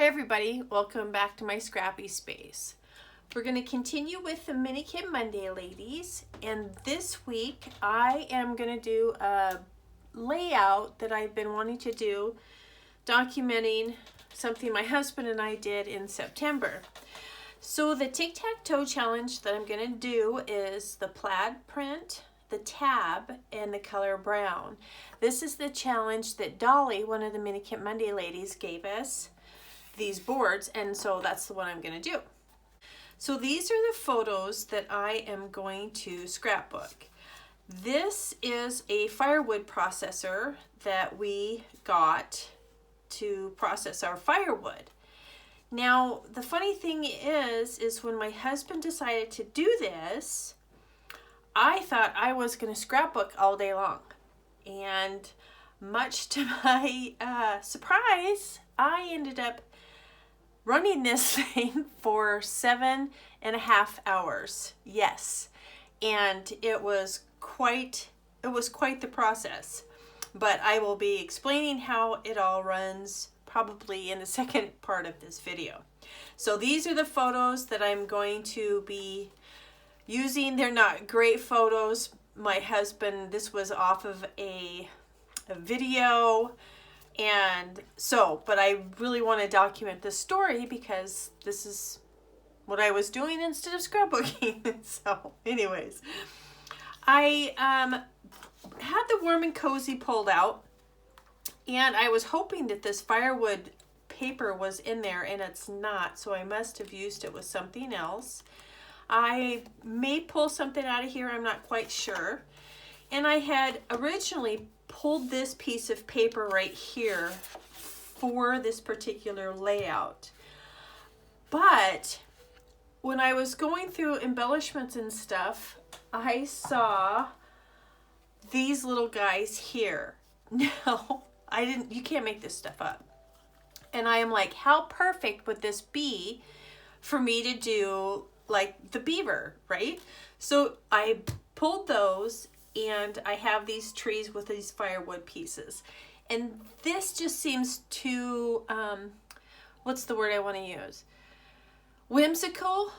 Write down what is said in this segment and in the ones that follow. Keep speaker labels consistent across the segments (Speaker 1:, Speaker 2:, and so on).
Speaker 1: everybody, welcome back to my scrappy space. We're going to continue with the Mini Kid Monday ladies, and this week I am going to do a layout that I've been wanting to do, documenting something my husband and I did in September. So the Tic Tac Toe challenge that I'm going to do is the plaid print, the tab, and the color brown. This is the challenge that Dolly, one of the Mini Kid Monday ladies, gave us these boards, and so that's the one I'm going to do. So these are the photos that I am going to scrapbook. This is a firewood processor that we got to process our firewood. Now, the funny thing is when my husband decided to do this, I thought I was going to scrapbook all day long. And much to my surprise, I ended up running this thing for 7.5 hours. Yes. And it was quite the process. But I will be explaining how it all runs probably in the second part of this video. So these are the photos that I'm going to be using. They're not great photos. My husband, this was off of a video, and so, but I really want to document this story because this is what I was doing instead of scrapbooking. So anyways, I had the warm and cozy pulled out, and I was hoping that this firewood paper was in there, and it's not, so I must have used it with something else. I may pull something out of here, I'm not quite sure. And I had originally pulled this piece of paper right here for this particular layout. But when I was going through embellishments and stuff, I saw these little guys here. Now, you can't make this stuff up. And I am like, how perfect would this be for me to do like the beaver, right? So I pulled those, and I have these trees with these firewood pieces. And this just seems too, what's the word I want to use? Whimsical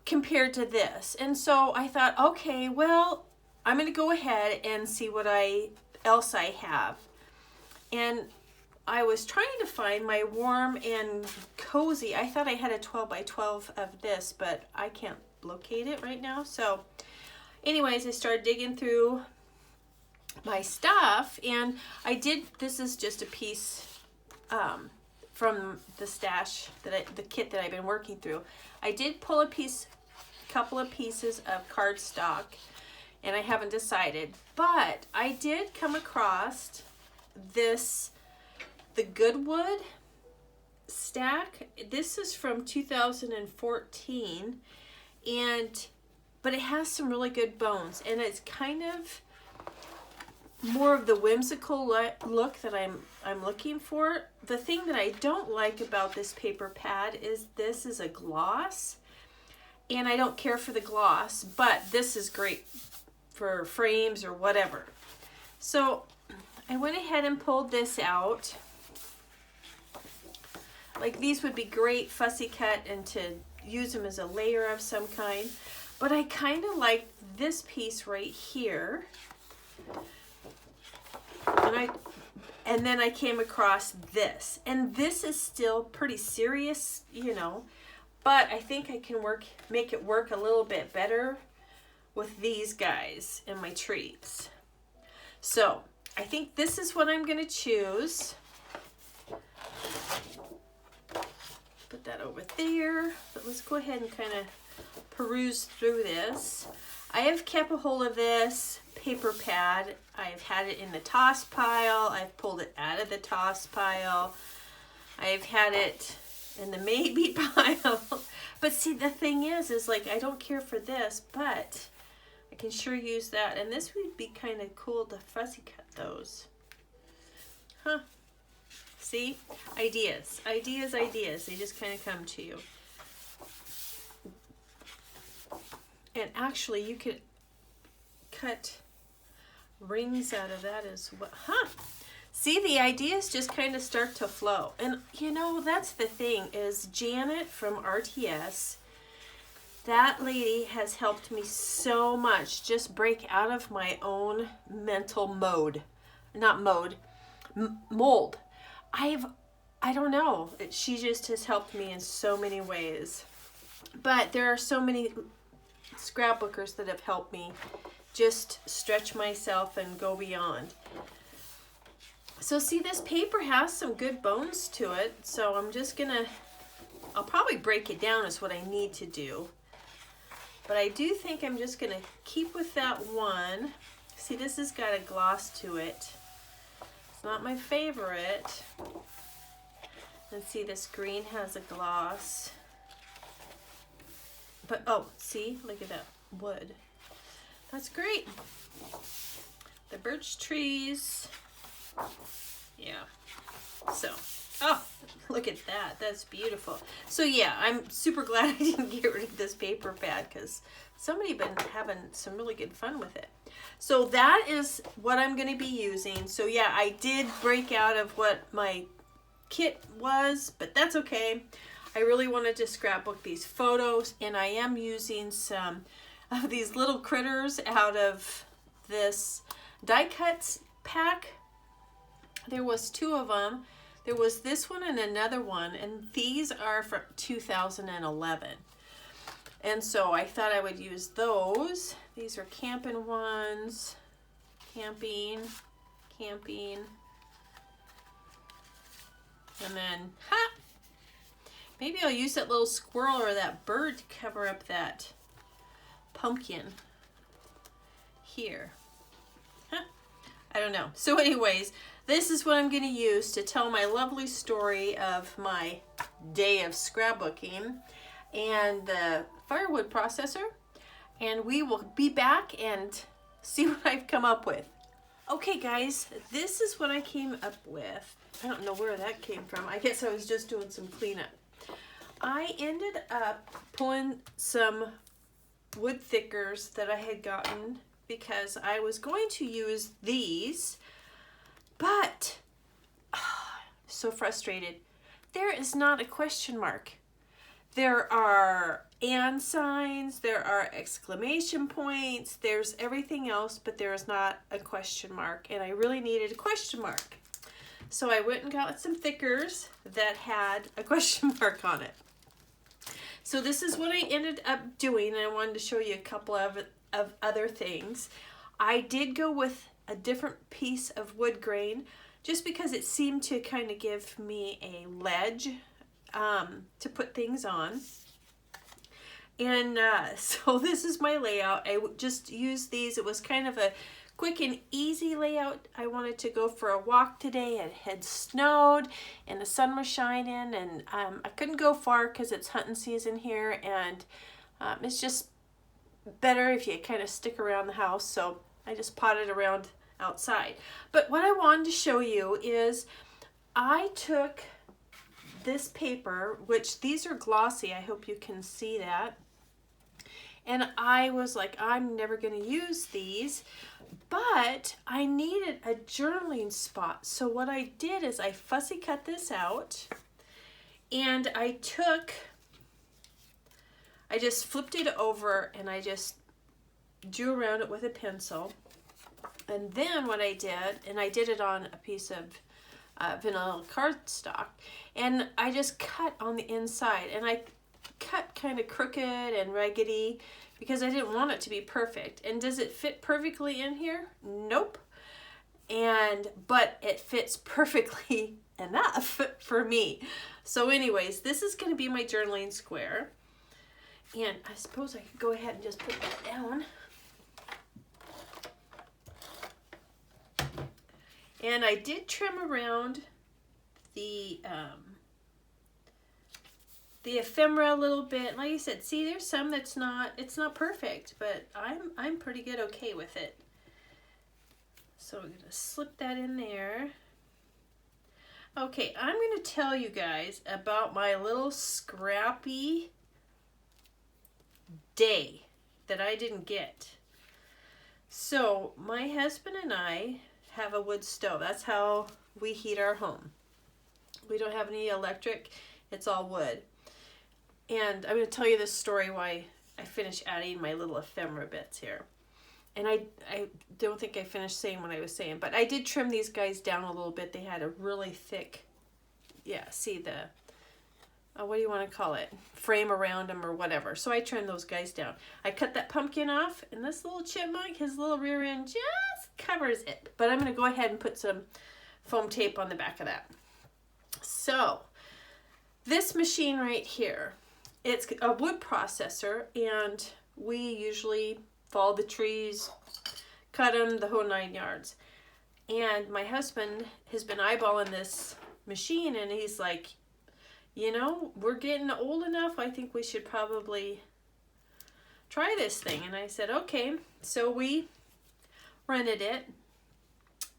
Speaker 1: compared to this. And so I thought, okay, well, I'm going to go ahead and see what else I have. And I was trying to find my warm and cozy. I thought I had a 12 by 12 of this, but I can't locate it right now. So anyways, I started digging through my stuff, and this is just a piece from the stash, the kit that I've been working through. I did pull a couple of pieces of cardstock, and I haven't decided, but I did come across the Goodwood stack. This is from 2014, but it has some really good bones, and it's kind of more of the whimsical look that I'm looking for. The thing that I don't like about this paper pad is this is a gloss, and I don't care for the gloss, but this is great for frames or whatever. So I went ahead and pulled this out. Like, these would be great fussy cut and to use them as a layer of some kind. But I kind of like this piece right here. And then I came across this. And this is still pretty serious, you know. But I think I can make it work a little bit better with these guys and my trees. So I think this is what I'm going to choose. Put that over there, but let's go ahead and kind of peruse through this. I have kept a hold of this paper pad. I've had it in the toss pile. I've pulled it out of the toss pile. I've had it in the maybe pile. But see, the thing is like, I don't care for this, but I can sure use that. And this would be kind of cool to fussy cut those. Huh. See? Ideas. They just kind of come to you. And actually, you could cut rings out of that as well. Huh. See, the ideas just kind of start to flow. And you know, that's the thing is Janet from RTS, that lady has helped me so much just break out of my own mental mode. Not mode, mold. I don't know. She just has helped me in so many ways. But there are so many scrapbookers that have helped me just stretch myself and go beyond. So see, this paper has some good bones to it. So I'm just gonna, I'll probably break it down is what I need to do. But I do think I'm just gonna keep with that one. See, this has got a gloss to it. It's not my favorite. And see, this green has a gloss. But, oh, see, look at that wood. That's great. The birch trees. Yeah. So, oh, look at that. That's beautiful. So, yeah, I'm super glad I didn't get rid of this paper pad because somebody been having some really good fun with it. So that is what I'm going to be using. So, yeah, I did break out of what my kit was, but that's okay. I really wanted to scrapbook these photos, and I am using some of these little critters out of this die cuts pack. There was 2 of them. There was this one and another one, and these are from 2011. And so I thought I would use those. These are camping ones. Camping. And then, ha! Maybe I'll use that little squirrel or that bird to cover up that pumpkin here. Huh? I don't know. So anyways, this is what I'm going to use to tell my lovely story of my day of scrapbooking and the firewood processor. And we will be back and see what I've come up with. Okay guys, this is what I came up with. I don't know where that came from. I guess I was just doing some cleanup. I ended up pulling some wood thickers that I had gotten because I was going to use these, but so frustrated. There is not a question mark. There are and signs, there are exclamation points, there's everything else, but there is not a question mark, and I really needed a question mark. So I went and got some thickers that had a question mark on it. So this is what I ended up doing, and I wanted to show you a couple of other things. I did go with a different piece of wood grain just because it seemed to kind of give me a ledge to put things on. And so this is my layout. I just used these. It was kind of a quick and easy layout. I wanted to go for a walk today. It had snowed and the sun was shining, and I couldn't go far because it's hunting season here, and it's just better if you kind of stick around the house. So I just potted around outside. But what I wanted to show you is I took this paper, which these are glossy. I hope you can see that. And I was like, I'm never going to use these, but I needed a journaling spot. So what I did is I fussy cut this out, and I just flipped it over, and I just drew around it with a pencil. And then what I did, and I did it on a piece of vanilla cardstock, and I just cut on the inside, and I cut kind of crooked and raggedy because I didn't want it to be perfect. And does it fit perfectly in here? Nope. But it fits perfectly enough for me. So anyways, this is going to be my journaling square, and I suppose I could go ahead and just put that down. And I did trim around the ephemera a little bit. Like I said, see, there's some it's not perfect, but I'm pretty good okay with it. So I'm gonna slip that in there. Okay, I'm gonna tell you guys about my little scrappy day that I didn't get. So my husband and I have a wood stove. That's how we heat our home. We don't have any electric. It's all wood. And I'm going to tell you this story why I finished adding my little ephemera bits here. And I don't think I finished saying what I was saying, but I did trim these guys down a little bit. They had a really thick, see the, what do you want to call it? Frame around them or whatever. So I trimmed those guys down. I cut that pumpkin off, and this little chipmunk, his little rear end just covers it. But I'm going to go ahead and put some foam tape on the back of that. So this machine right here, it's a wood processor, and we usually fall the trees, cut them, the whole 9 yards. And my husband has been eyeballing this machine, and he's like, you know, we're getting old enough. I think we should probably try this thing. And I said, okay. So we rented it,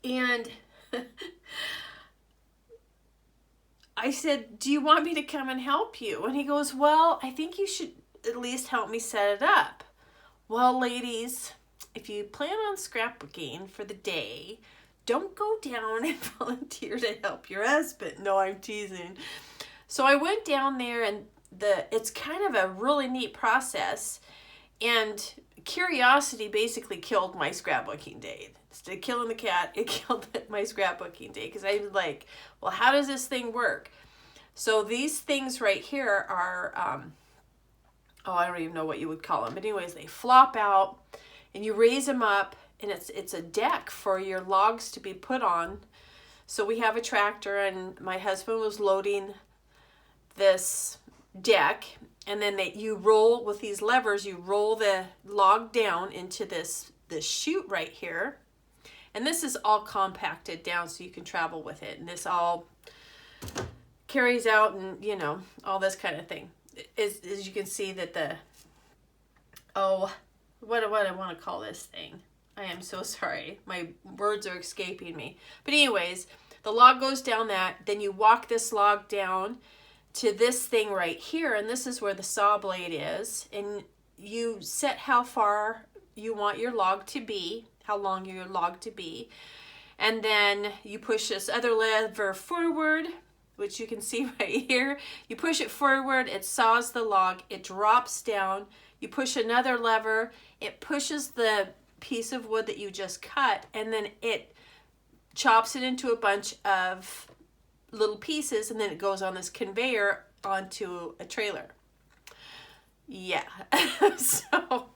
Speaker 1: and I said, do you want me to come and help you? And he goes, well, I think you should at least help me set it up. Well, ladies, if you plan on scrapbooking for the day, don't go down and volunteer to help your husband. No, I'm teasing. So I went down there, and it's kind of a really neat process, and curiosity basically killed my scrapbooking day. Instead of killing the cat, it killed my scrapbooking day, because I was like, well, how does this thing work? So these things right here are, I don't even know what you would call them. But anyways, they flop out, and you raise them up, and it's a deck for your logs to be put on. So we have a tractor, and my husband was loading this deck, and then you roll with these levers, you roll the log down into this chute right here. And this is all compacted down so you can travel with it. And this all carries out, and, you know, all this kind of thing. As you can see that what do I want to call this thing? I am so sorry. My words are escaping me. But anyways, the log goes down that. Then you walk this log down to this thing right here. And this is where the saw blade is. And you set how far you want your log to be, how long your log to be. And then you push this other lever forward, which you can see right here. You push it forward, it saws the log, it drops down. You push another lever, it pushes the piece of wood that you just cut, and then it chops it into a bunch of little pieces, and then it goes on this conveyor onto a trailer. Yeah. So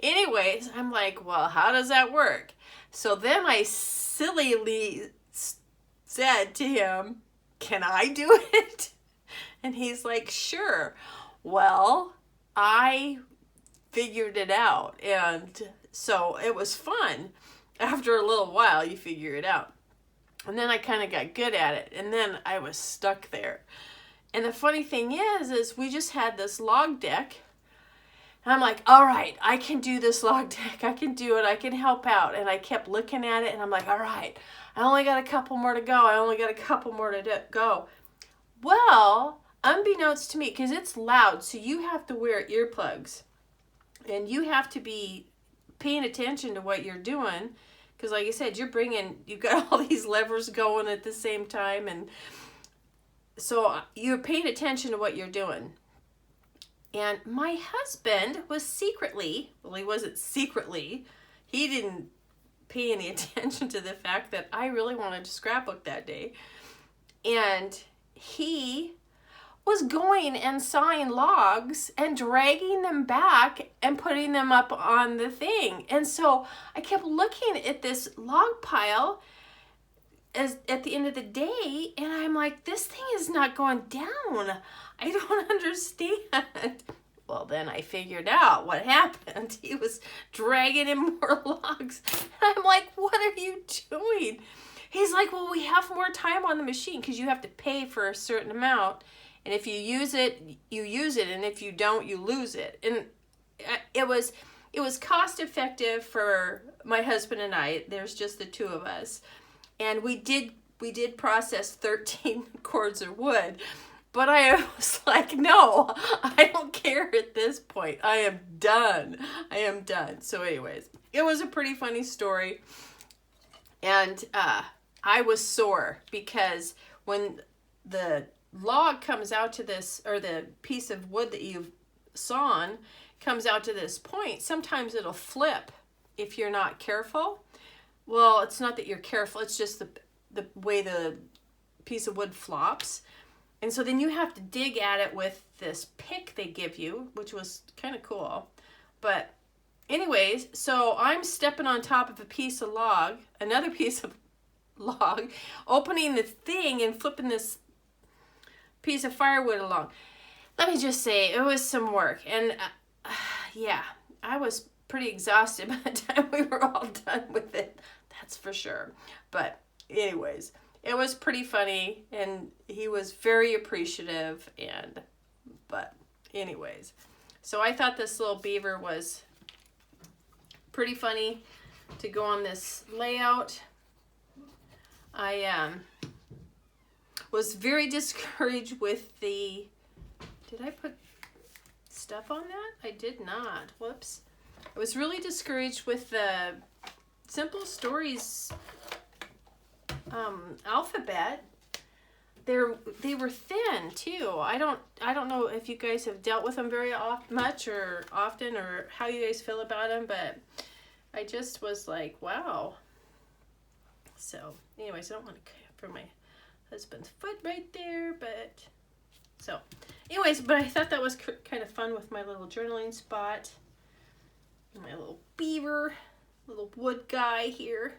Speaker 1: anyways, I'm like, well, how does that work? So then I sillily said to him, can I do it? And he's like, sure. Well, I figured it out. And so it was fun. After a little while, you figure it out. And then I kind of got good at it. And then I was stuck there. And the funny thing is we just had this log deck. And I'm like, all right, I can do this log deck. I can do it. I can help out. And I kept looking at it, and I'm like, all right, I only got a couple more to go. I only got a couple more to go. Well, unbeknownst to me, because it's loud, so you have to wear earplugs. And you have to be paying attention to what you're doing. Because like I said, you've got all these levers going at the same time. And so you're paying attention to what you're doing. And my husband was he wasn't secretly, he didn't pay any attention to the fact that I really wanted to scrapbook that day. And he was going and sawing logs and dragging them back and putting them up on the thing. And so I kept looking at this log pile at the end of the day, and I'm like, this thing is not going down. I don't understand. Well, then I figured out what happened. He was dragging in more logs. And I'm like, what are you doing? He's like, well, we have more time on the machine because you have to pay for a certain amount. And if you use it, you use it. And if you don't, you lose it. And it was cost effective for my husband and I. There's just the two of us. And we did process 13 cords of wood. But I was like, no, I don't care at this point. I am done. So anyways, it was a pretty funny story. And I was sore because when the log comes out to this, or the piece of wood that you've sawn comes out to this point, sometimes it'll flip if you're not careful. Well, it's not that you're careful, it's just the way the piece of wood flops. And so then you have to dig at it with this pick they give you, which was kind of cool. But anyways, so I'm stepping on top of a piece of log, another piece of log, opening the thing and flipping this piece of firewood along. Let me just say, it was some work. And yeah, I was pretty exhausted by the time we were all done with it. That's for sure. But anyways, it was pretty funny, and he was very appreciative. But anyways, so I thought this little beaver was pretty funny to go on this layout. I was very discouraged with the, did I put stuff on that? I did not. Whoops. I was really discouraged with the Simple Stories alphabet. They were thin too. I don't know if you guys have dealt with them very much or often, or how you guys feel about them, but I just was like, wow. So anyways, I don't want to cover my husband's foot right there, but so anyways, but I thought that was kind of fun with my little journaling spot, my little beaver, little wood guy here.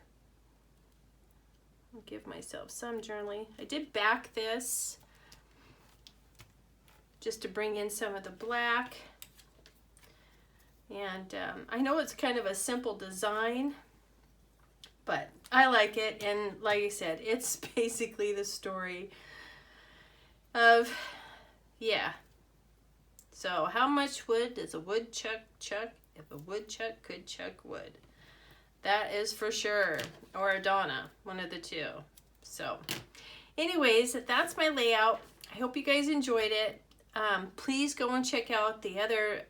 Speaker 1: I'll give myself some journaling. I did back this just to bring in some of the black, and I know it's kind of a simple design, but I like it. And like I said, it's basically the story of, yeah. So how much wood does a woodchuck chuck if a woodchuck could chuck wood? That is for sure. Or a Donna, one of the two. So anyways, that's my layout. I hope you guys enjoyed it. Please go and check out the other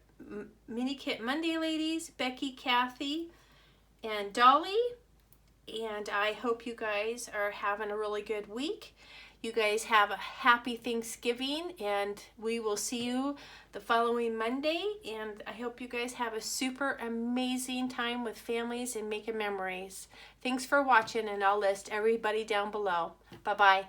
Speaker 1: Mini Kit Monday ladies, Becky, Kathy, and Dolly. And I hope you guys are having a really good week. You guys have a happy Thanksgiving, and we will see you the following Monday. And I hope you guys have a super amazing time with families and making memories. Thanks for watching, and I'll list everybody down below. Bye-bye.